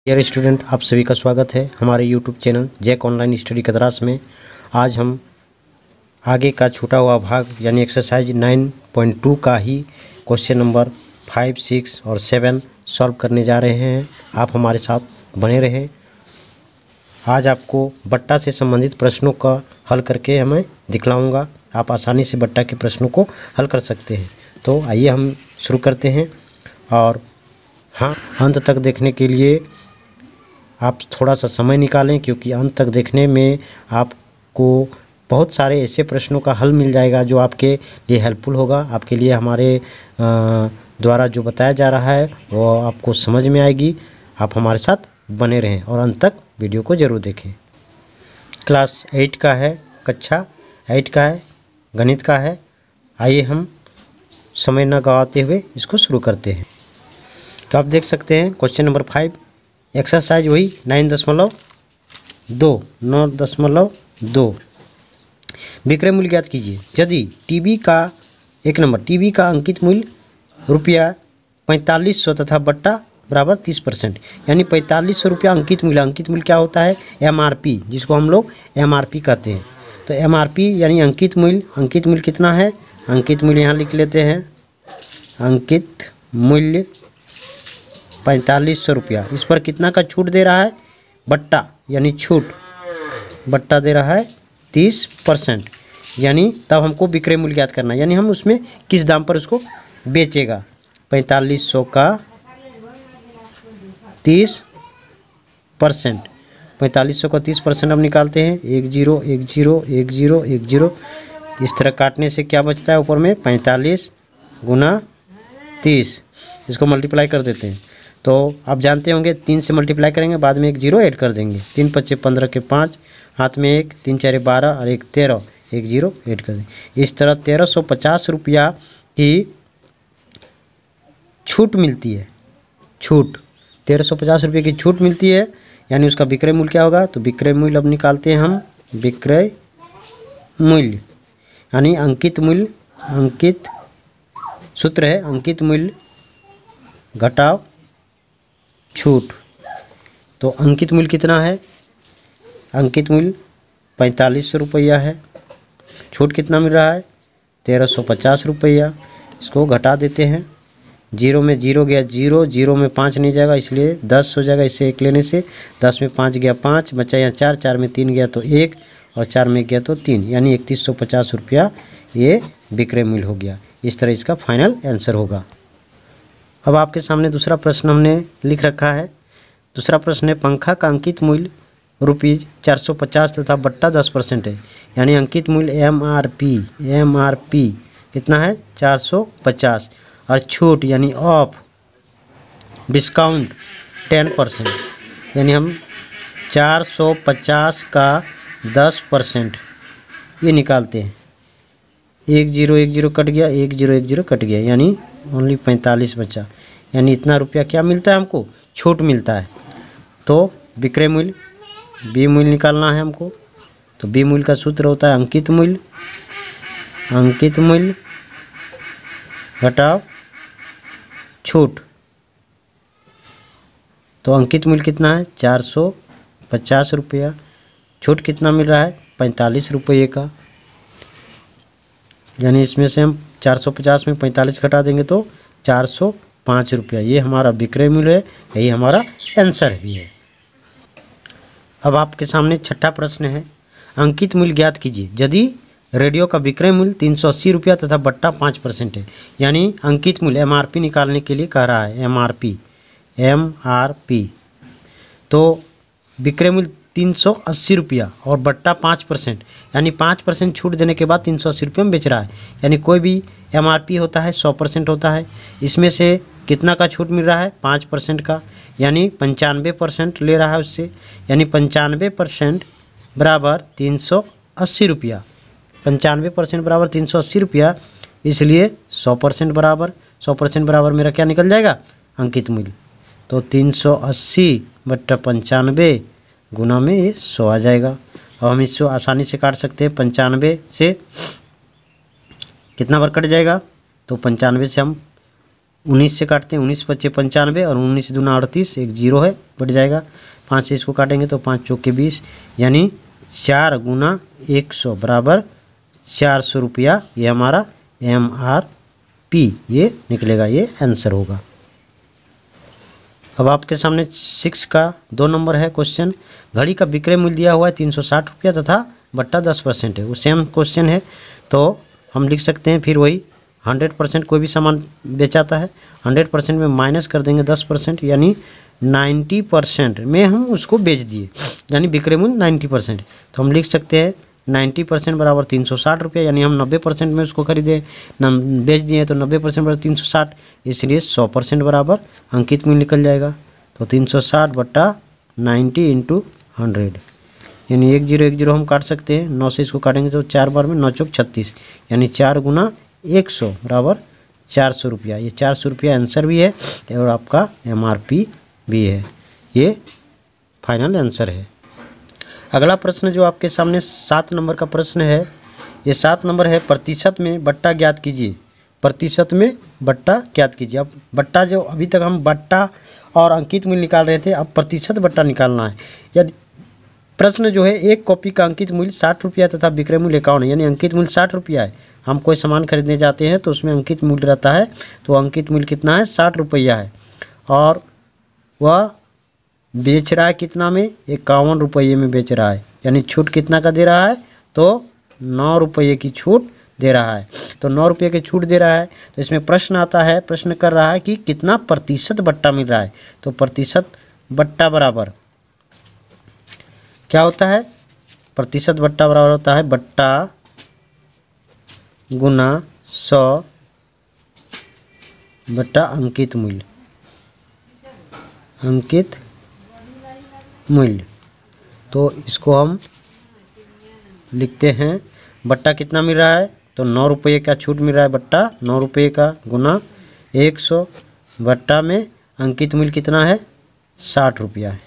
Dear student, आप सभी का स्वागत है हमारे YouTube channel Jack online study Katras में। आज हम आगे का छूटा हुआ भाग यानी एक्सरसाइज 9.2 का ही क्वेश्चन नंबर 5, 6 और 7 सॉल्व करने जा रहे हैं। आप हमारे साथ बने रहें। आज आपको बट्टा से संबंधित प्रश्नों का हल करके मैं दिखलाऊंगा। आप आसानी से बट्टा के प्रश्नों को हल कर सकते हैं। तो आइए हम शुरू करते हैं। और हाँ, अंत तक देखने के लिए आप थोड़ा सा समय निकालें, क्योंकि अंत तक देखने में आपको बहुत सारे ऐसे प्रश्नों का हल मिल जाएगा जो आपके लिए हेल्पफुल होगा। आपके लिए हमारे द्वारा जो बताया जा रहा है वो आपको समझ में आएगी। आप हमारे साथ बने रहें और अंत तक वीडियो को ज़रूर देखें। क्लास 8 का है, कक्षा 8 का है, गणित का है। आइए हम समय न गवाते हुए इसको शुरू करते हैं। तो आप देख सकते हैं क्वेश्चन नंबर 5 एक्सरसाइज वही 9.2 विक्रय मूल्य ज्ञात कीजिए। यदि टीवी का टीवी का अंकित मूल्य रुपया 4500 तथा बट्टा बराबर 30%, यानी 4500 रुपया अंकित मूल्य। अंकित मूल्य क्या होता है? MRP, जिसको हम लोग MRP कहते हैं। तो MRP यानी अंकित मूल्य। अंकित मूल्य कितना है? अंकित मूल्य यहाँ लिख लेते हैं। अंकित मूल्य 4500 रुपया। इस पर कितना का छूट दे रहा है? बट्टा यानी छूट, बट्टा दे रहा है 30%। यानी तब हमको विक्रय मूल्य ज्ञात करना है, यानी हम उसमें किस दाम पर उसको बेचेगा। 4500 का 30%, 4500 का 30% हम निकालते हैं। 10 10 10 10। इस तरह काटने से क्या बचता है? ऊपर में 45 गुना 30, इसको मल्टीप्लाई कर देते हैं। तो आप जानते होंगे 3 से मल्टीप्लाई करेंगे, बाद में एक 0 ऐड कर देंगे। 3 5 15 के 5, हाथ में 1, 3 4 12 और 1 13, एक 0 ऐड कर देंगे। इस तरह 1350 रुपया की छूट मिलती है। छूट 1350 रुपये की छूट मिलती है, यानी उसका विक्रय मूल्य क्या होगा? तो विक्रय मूल्य अब निकालते हैं हम। विक्रय मूल्य यानी अंकित मूल्य। अंकित सूत्र है अंकित मूल्य घटाव छूट। तो अंकित मूल्य कितना है? अंकित मूल्य 4500 रुपया है। छूट कितना मिल रहा है? 1350 रुपया। इसको घटा देते हैं। 0 में 0 गया 0, 0 में 5 नहीं जाएगा, इसलिए 10 हो जाएगा। इससे 1 लेने से 10 में 5 गया 5, बचा यहाँ 4, 4 में 3 गया तो 1 और 4 में गया तो 3, यानी 3150 रुपया ये विक्रय मूल्य हो गया। इस तरह इसका फाइनल आंसर होगा। अब आपके सामने दूसरा प्रश्न हमने लिख रखा है। दूसरा प्रश्न है पंखा का अंकित मूल्य ₹450 तथा बट्टा 10% है, यानी अंकित मूल्य MRP कितना है? 450 और छूट यानी ऑफ डिस्काउंट 10%, यानी हम 450 का 10% ये निकालते हैं। 1 0 1 0 कट गया, 1 0 1 0 कट गया, यानी ओनली 45 बचा। यानी इतना रुपया क्या मिलता है हमको? छूट मिलता है। तो विक्रय मूल्य बी मूल्य निकालना है हमको। तो बी मूल्य का सूत्र होता है अंकित मूल्य घटाव छूट। तो अंकित मूल्य कितना है? 450 रुपया। छूट कितना मिल रहा है? 45 रुपये का। यानी इसमें से हम 450 में 45 घटा देंगे तो 405 रुपया। ये हमारा विक्रय मूल्य है, यही हमारा आंसर भी है। अब आपके सामने छठा प्रश्न है अंकित मूल्य ज्ञात कीजिए। यदि रेडियो का विक्रय मूल्य 380 रुपया तथा बट्टा 5% है, यानी अंकित मूल्य MRP निकालने के लिए कह रहा है। MRP तो विक्रय मूल्य 380 रुपया और बट्टा 5%, यानी 5% छूट देने के बाद 380 रुपये में बेच रहा है। यानी कोई भी MRP होता है 100% होता है। इसमें से कितना का छूट मिल रहा है? 5% का, यानी 95% ले रहा है उससे। यानी 95% बराबर 380 रुपया। 95% बराबर 380 रुपया, इसलिए 100% बराबर मेरा क्या निकल जाएगा? अंकित मूल्य। तो 380 बट्टा 95 गुना में ये 100 आ जाएगा। और हम इसको आसानी से काट सकते हैं। 95 से कितना बार कट जाएगा? तो 95 से हम 19 से काटते हैं, 19 पच्चे 95 और 19 दूना 38, एक जीरो है बढ़ जाएगा। 5 से इसको काटेंगे तो 5 चौके 20, यानी 4 गुना 100 बराबर 400 रुपया। ये हमारा MRP ये निकलेगा, ये आंसर होगा। अब आपके सामने 6 का 2 नंबर है क्वेश्चन। घड़ी का विक्रय मूल्य दिया हुआ है 360 रुपया तथा बट्टा 10% है। वो सेम क्वेश्चन है, तो हम लिख सकते हैं फिर वही 100% कोई भी सामान बेचाता है, 100% में माइनस कर देंगे 10%, यानी 90% में हम उसको बेच दिए, यानी विक्रय मूल्य 90%। तो हम लिख सकते हैं 90% बराबर 360 रुपया, यानी हम 90% में उसको खरीदे बेच दिए, तो 90% बराबर 360, इसलिए 100% बराबर अंकित मूल्य निकल जाएगा। तो 360 बट्टा 90 इंटू 100, यानी 1 0 1 0 हम काट सकते हैं। 9 से इसको काटेंगे तो 4 बार में 9 चौक 36, यानी 4 गुना 100 बराबर 400 रुपया। ये 400 रुपया आंसर भी है और आपका MRP भी है, ये फाइनल आंसर है। अगला प्रश्न जो आपके सामने 7 नंबर का प्रश्न है, ये 7 नंबर है, प्रतिशत में बट्टा ज्ञात कीजिए। प्रतिशत में बट्टा ज्ञात कीजिए। अब बट्टा जो अभी तक हम बट्टा और अंकित मूल्य निकाल रहे थे, अब प्रतिशत बट्टा निकालना है। यानी प्रश्न जो है, एक कॉपी का अंकित मूल्य 60 रुपया तथा विक्रय मूल्य 51 है, यानी अंकित मूल्य 60 रुपया है। हम कोई सामान खरीदने जाते हैं तो उसमें अंकित मूल्य रहता है, तो अंकित मूल्य कितना है, 60 रुपया है, और वह बेच रहा है कितना में, 51 रुपये में बेच रहा है, यानी छूट कितना का दे रहा है, तो 9 रुपये की छूट दे रहा है। तो 9 रुपये की छूट दे रहा है, तो इसमें प्रश्न आता है, प्रश्न कर रहा है कि कितना प्रतिशत बट्टा मिल रहा है। तो प्रतिशत बट्टा बराबर क्या होता है, प्रतिशत बट्टा बराबर होता है बट्टा गुना 100 बट्टा अंकित मूल्य, अंकित मूल्य। तो इसको हम लिखते हैं, बट्टा कितना मिल रहा है, तो 9 रुपये का छूट मिल रहा है, बट्टा 9 रुपये का गुना 100 बट्टा में अंकित मूल्य कितना है, 60 रुपया है।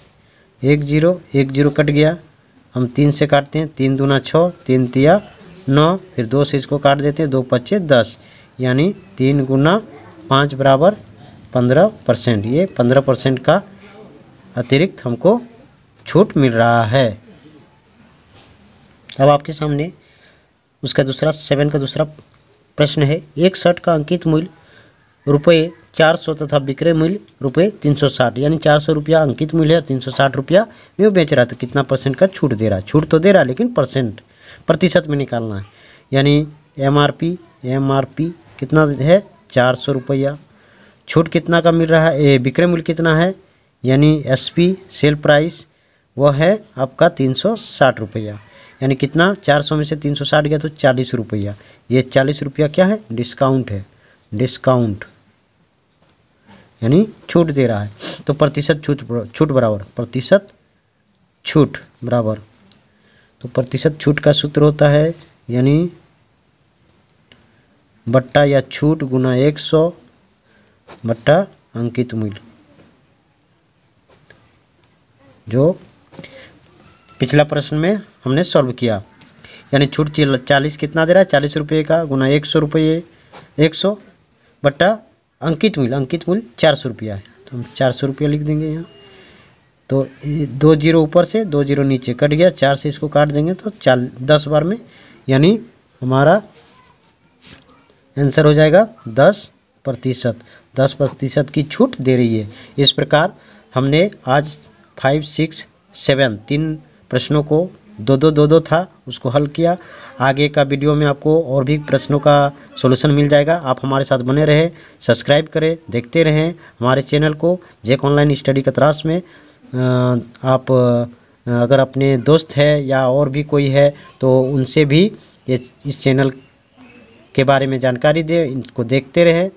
1 0 1 0 कट गया, हम 3 से काटते हैं, 3 दूना 6, 3 तिया 9, फिर 2 से इसको काट देते हैं, 2 पच्चे 10, यानी 3 गुना 5 बराबर 15%। ये 15% का अतिरिक्त हमको छूट मिल रहा है। अब आपके सामने उसका दूसरा 7 का दूसरा प्रश्न है, एक शर्ट का अंकित मूल्य रुपये 400 तथा विक्रय मूल्य रुपये 360, यानी 400 रुपया अंकित मूल्य है और 360 रुपया में वो बेच रहा है, तो कितना परसेंट का छूट दे रहा है। छूट तो दे रहा है, लेकिन प्रतिशत में निकालना है, यानी MRP कितना है, 400 रुपया। छूट कितना का मिल रहा है, विक्रय मूल्य कितना है, यानी SP सेल प्राइस वह है आपका 360 रुपया, यानी कितना, 400 में से 360 गया तो 40 रुपया। ये 40 रुपया क्या है, डिस्काउंट है, डिस्काउंट यानी छूट दे रहा है। तो प्रतिशत छूट बराबर प्रतिशत छूट बराबर, तो प्रतिशत छूट का सूत्र होता है, यानी बट्टा या छूट गुना 100 बट्टा अंकित मूल्य, जो पिछला प्रश्न में हमने सॉल्व किया। यानी छूट 40 कितना दे रहा है, 40 रुपये का गुना 100 रुपये, 100 बट्टा अंकित मूल्य 400 रुपया है, तो हम 400 रुपया लिख देंगे यहाँ। तो 2 0 ऊपर से 2 0 नीचे कट गया, 4 से इसको काट देंगे तो 10 बार में, यानी हमारा आंसर हो जाएगा 10%। 10% की छूट दे रही है। इस प्रकार हमने आज 5 6 7 3 प्रश्नों को 2 था, उसको हल किया। आगे का वीडियो में आपको और भी प्रश्नों का सॉल्यूशन मिल जाएगा। आप हमारे साथ बने रहें, सब्सक्राइब करें, देखते रहें हमारे चैनल को। जेक ऑनलाइन स्टडी का तराश में आप अगर अपने दोस्त है या और भी कोई है तो उनसे भी इस चैनल के बारे में जानकारी दें, इनको देखते रहें।